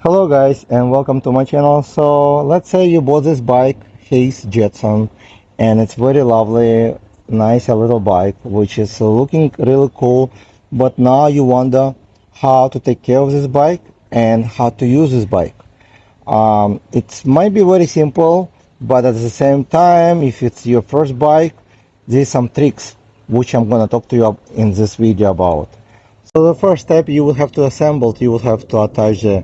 Hello guys and welcome to my channel. So let's say you bought this bike, Haze Jetson, and it's very lovely, nice a little bike which is looking really cool, but now you wonder how to take care of this bike and how to use this bike. It might be very simple, but at the same time, if it's your first bike, there's some tricks which I'm gonna talk to you in this video about. So the first step, you will have to assemble, you will have to attach the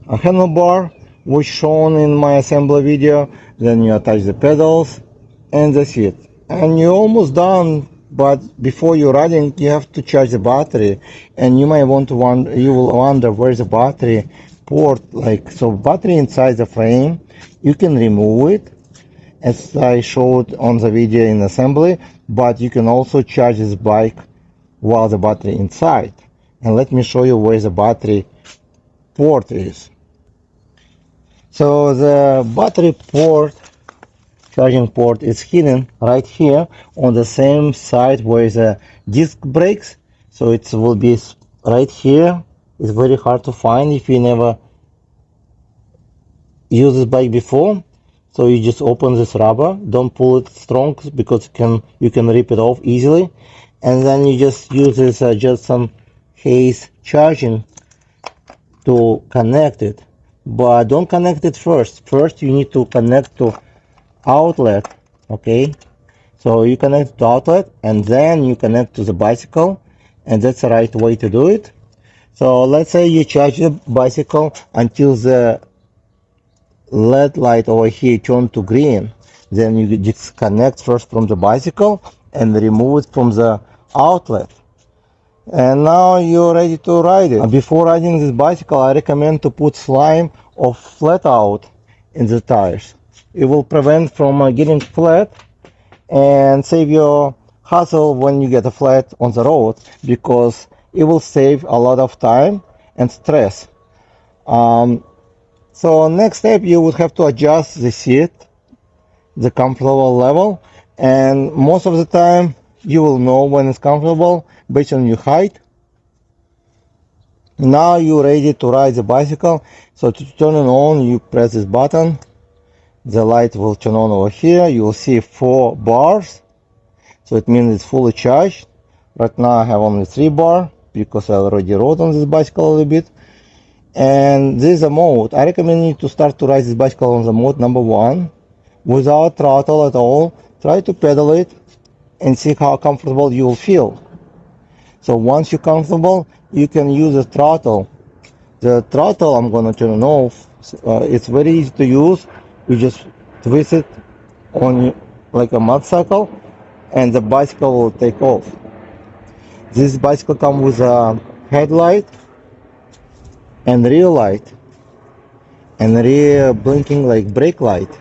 handlebar, which shown in my assembly video. Then you attach the pedals, and that's it. And you're almost done. But before you're riding, you have to charge the battery, and you might want to you will wonder where's the battery port. Like, so battery inside the frame, you can remove it, as I showed on the video in assembly. But you can also charge this bike while the battery inside. And let me show you where the battery port is. So the battery port, charging port, is hidden right here on the same side where the disc brakes. So it will be right here. It's very hard to find if you never used this bike before. So you just open this rubber, don't pull it strong because you can rip it off easily, and then you just use this Jetson Haze charging to connect it. But don't connect it first. First you need to connect to outlet. Okay, so you connect to outlet and then you connect to the bicycle, and that's the right way to do it. So let's say you charge the bicycle until the LED light over here turn to green. Then you disconnect first from the bicycle and remove it from the outlet. And now you're ready to ride it. Before riding this bicycle, I recommend to put slime or flat out in the tires. It will prevent from getting flat and save your hassle when you get a flat on the road, because it will save a lot of time and stress. So next step, you would have to adjust the seat, the comfortable level, and most of the time you will know when it's comfortable based on your height. Now you're ready to ride the bicycle. So to turn it on, you press this button. The light will turn on over here. You will see 4 bars. So it means it's fully charged. Right now I have only 3 bars because I already rode on this bicycle a little bit. And this is a mode. I recommend you to start to ride this bicycle on the mode number 1 without throttle at all. Try to pedal it and see how comfortable you will feel. So once you're comfortable, you can use the throttle. The throttle, I'm gonna turn it off. It's very easy to use. You just twist it on like a motorcycle, and the bicycle will take off. This bicycle comes with a headlight and rear light and rear blinking like brake light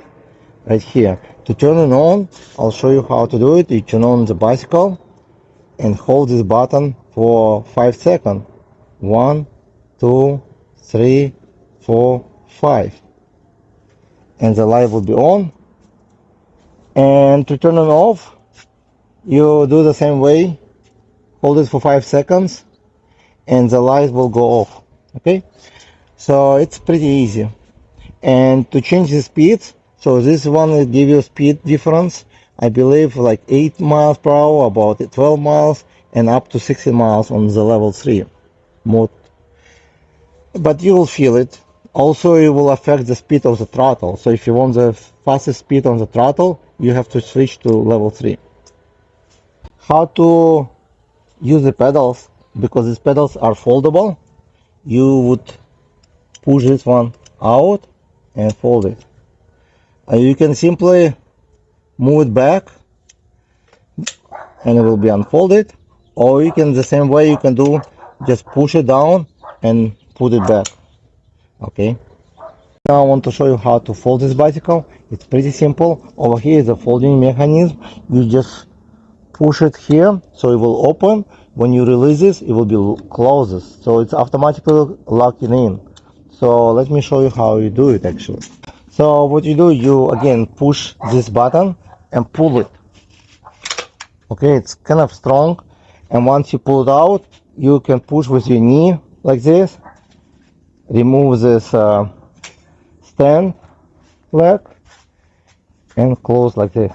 right here. To turn it on, I'll show you how to do it. You turn on the bicycle and hold this button for 5 seconds. 1, 2, 3, 4, 5. And the light will be on. And to turn it off, you do the same way. Hold it for 5 seconds and the light will go off. Okay? So it's pretty easy. And to change the speed, so this one will give you speed difference. I believe like 8 miles per hour, about 12 miles, and up to 60 miles on the level 3 mode. But you will feel it. Also, it will affect the speed of the throttle. So if you want the fastest speed on the throttle, you have to switch to level 3. How to use the pedals? Because these pedals are foldable, you would push this one out and fold it. You can simply move it back and it will be unfolded, or you can, the same way you can do, just push it down and put it back. Okay, now I want to show you how to fold this bicycle. It's pretty simple. Over here is a folding mechanism. You just push it here so it will open. When you release this, it will be closed, so it's automatically locking in. So let me show you how you do it actually. So what you do, you again push this button and pull it. Okay, it's kind of strong, and once you pull it out, you can push with your knee like this remove this stand leg and close like this.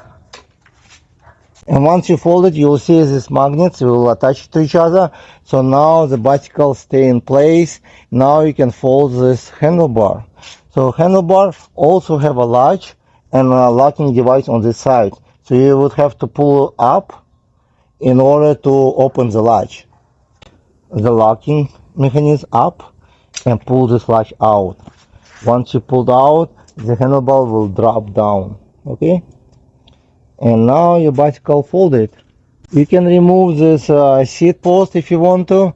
And once you fold it, you'll see these magnets will attach to each other. So now the bicycle stay in place. Now you can fold this handlebar. So handlebar also have a latch and a locking device on this side. So you would have to pull up in order to open the latch. The locking mechanism up and pull this latch out. Once you pulled out, the handlebar will drop down. Okay? And now your bicycle folded. You can remove this seat post if you want to.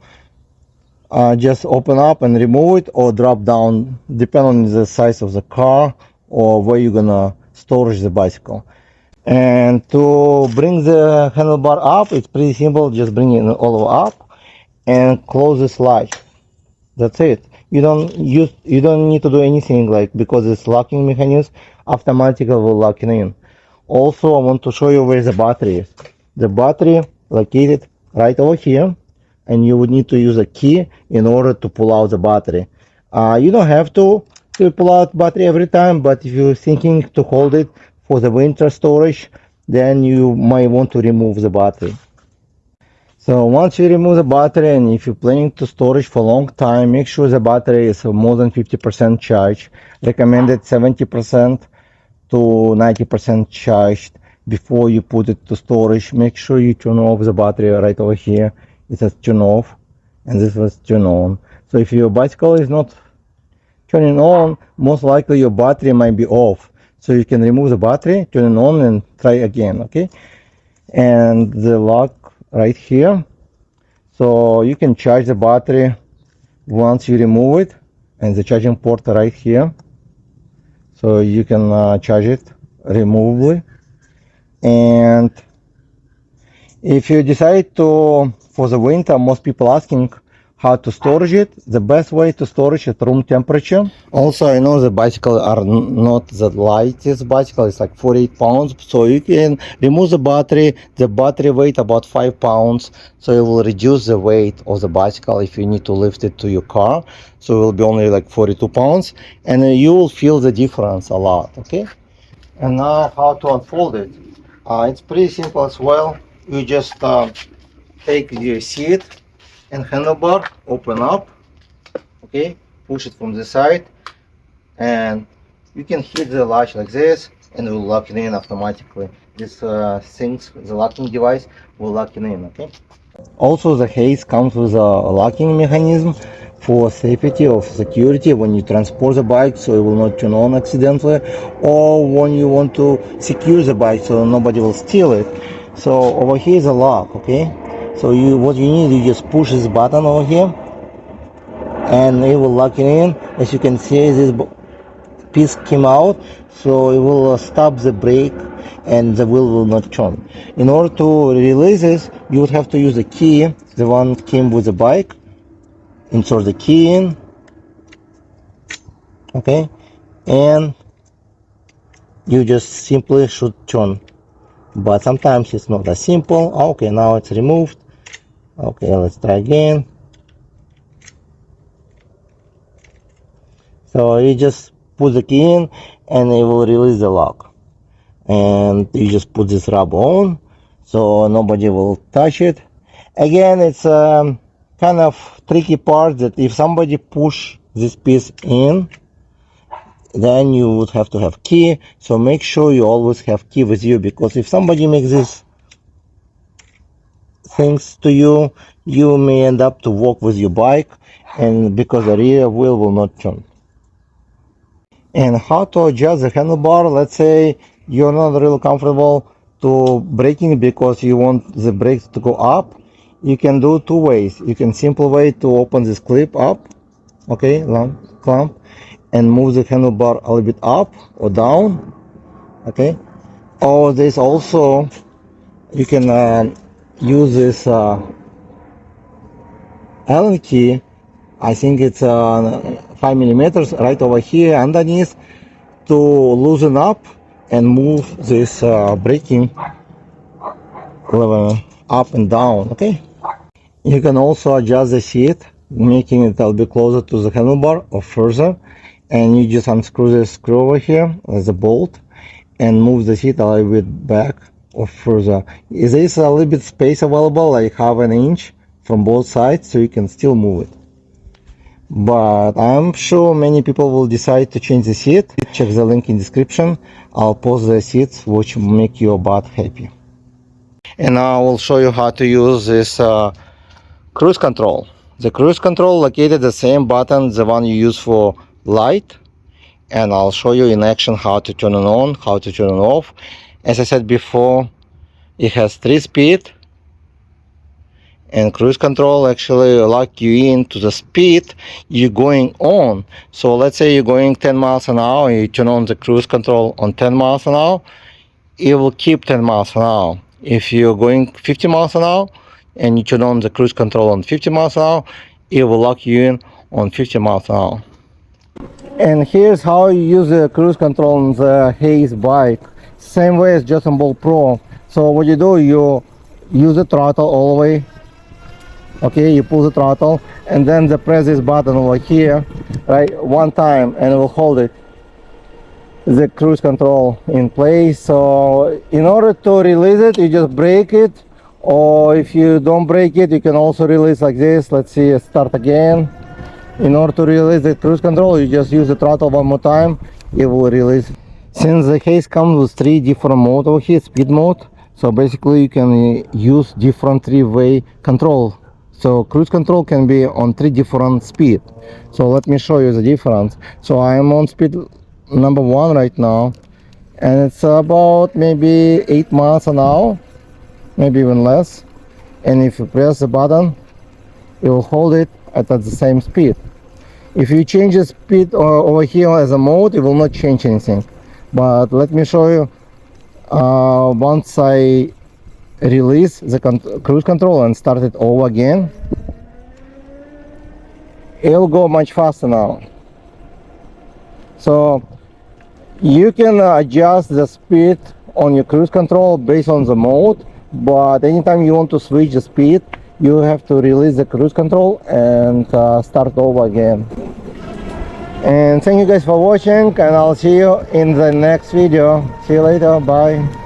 Just open up and remove it, or drop down, depending on the size of the car or where you're gonna storage the bicycle. And to bring the handlebar up, it's pretty simple. Just bring it all the way up and close this latch. That's it. You don't need to do anything, like, because it's locking mechanism automatically will lock it in. Also, I want to show you where the battery is. The battery located right over here, and you would need to use a key in order to pull out the battery. You don't have to pull out battery every time, but if you're thinking to hold it for the winter storage, then you might want to remove the battery. So once you remove the battery, and if you're planning to storage for a long time, make sure the battery is more than 50% charged. Recommended 70% to 90% charged before you put it to storage. Make sure you turn off the battery right over here. It says turn off, and this was turn on. So if your bicycle is not turning on, most likely your battery might be off. So you can remove the battery, turn it on, and try again, okay? And the lock right here. So you can charge the battery once you remove it, and the charging port right here. So you can charge it removably. And if you decide to, for the winter, most people asking how to storage it. The best way to storage at room temperature. Also, I know the bicycles are not the lightest bicycle. It's like 48 pounds. So you can remove the battery weight about 5 pounds. So it will reduce the weight of the bicycle if you need to lift it to your car. So it will be only like 42 pounds. And you will feel the difference a lot, okay? And now how to unfold it. It's pretty simple as well. You just take your seat and handlebar, open up, okay, push it from the side, and you can hit the latch like this, and it will lock it in automatically. This things, the locking device will lock it in, okay. Also, the Haze comes with a locking mechanism for safety of security when you transport the bike, so it will not turn on accidentally, or when you want to secure the bike so nobody will steal it. So over here is a lock, okay. So what you need, you just push this button over here, and it will lock it in. As you can see, this piece came out, so it will stop the brake, and the wheel will not turn. In order to release this, you would have to use a key, the one came with the bike. Insert the key in, okay, and you just simply should turn. But sometimes it's not as simple. Okay, now it's removed. Okay, let's try again. So you just put the key in, and it will release the lock. And you just put this rubber on, so nobody will touch it. Again, it's kind of tricky part that if somebody push this piece in, then you would have to have key. So make sure you always have key with you, because if somebody makes this things to you, you may end up to walk with your bike, and because the rear wheel will not turn. And how to adjust the handlebar. Let's say you're not really comfortable to braking because you want the brakes to go up. You can do two ways. You can simple way to open this clip up, okay, clamp, and move the handlebar a little bit up or down, okay. Or there's also, you can use this Allen key. I think it's 5 millimeters right over here underneath, to loosen up and move this braking lever up and down, okay. You can also adjust the seat making it a little bit closer to the handlebar or further, and you just unscrew this screw over here as a bolt and move the seat a little bit back or further. There is a little bit space available, like half an inch from both sides, so you can still move it. But I'm sure many people will decide to change the seat. Check the link in description. I'll post the seats which make your butt happy. And now I will show you how to use this cruise control. The cruise control located the same button, the one you use for light, and I'll show you in action how to turn it on, how to turn it off. As I said before, it has 3 speed, and cruise control actually lock you into the speed you're going on. So let's say you're going 10 miles an hour and you turn on the cruise control on 10 miles an hour, it will keep 10 miles an hour. If you're going 50 miles an hour and you turn on the cruise control on 50 miles an hour, it will lock you in on 50 miles an hour. And here's how you use the cruise control on the Haze bike. Same way as Jetson Ball Pro. So what you do, you use the throttle all the way. Okay, you pull the throttle and then press this button over here, right, one time, and it will hold it, the cruise control in place. So in order to release it, you just break it, or if you don't break it, you can also release like this. Let's see, start again. In order to release the cruise control, you just use the throttle one more time, it will release. Since the Haze comes with 3 different modes over here, speed mode, so basically you can use different 3-way control. So cruise control can be on 3 different speed. So let me show you the difference. So I am on speed number 1 right now, and it's about maybe 8 miles an hour, maybe even less. And if you press the button, it will hold it at the same speed. If you change the speed over here as a mode, it will not change anything. But let me show you, once I release the cruise control and start it over again, it'll go much faster now. So you can adjust the speed on your cruise control based on the mode, but anytime you want to switch the speed, you have to release the cruise control and start over again. And thank you guys for watching, and I'll see you in the next video. See you later, bye.